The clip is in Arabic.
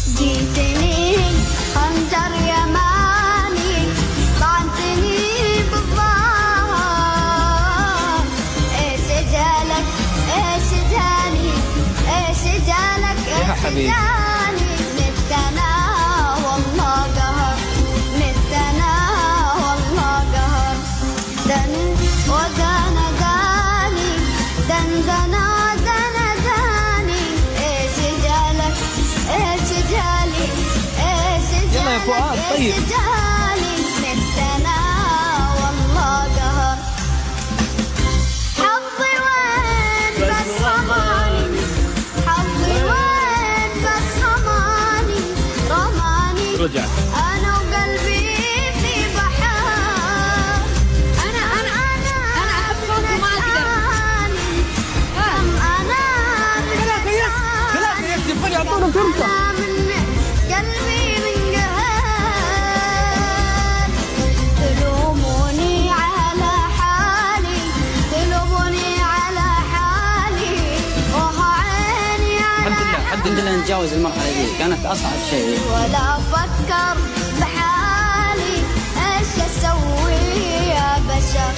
جيتني خنجر يماني طعنتني بالظهر. ايش جالك ايش جاني ايش جالك ايش جاني. متنا والله قهر متنا والله قهر. دن ودنا داني دندنا دنا داني. ايش جالك ايش جالي ايش جالك ايش جالي. متنا والله قهر. حظي وين بس رماني حظي وين بس رماني رماني. رجع انا وقلبي في بحر. انا احب صوته ما اقدر. كم انا ثلاثة يكتب يعطونا فرصة. قلبي من قهر. تلوموني على حالي تلوموني على حالي. وعيني على الحمد لله نتجاوز المرحلة دي، كانت أصعب شيء. ولا أفكر بحالي إيش أسوي يا بشر.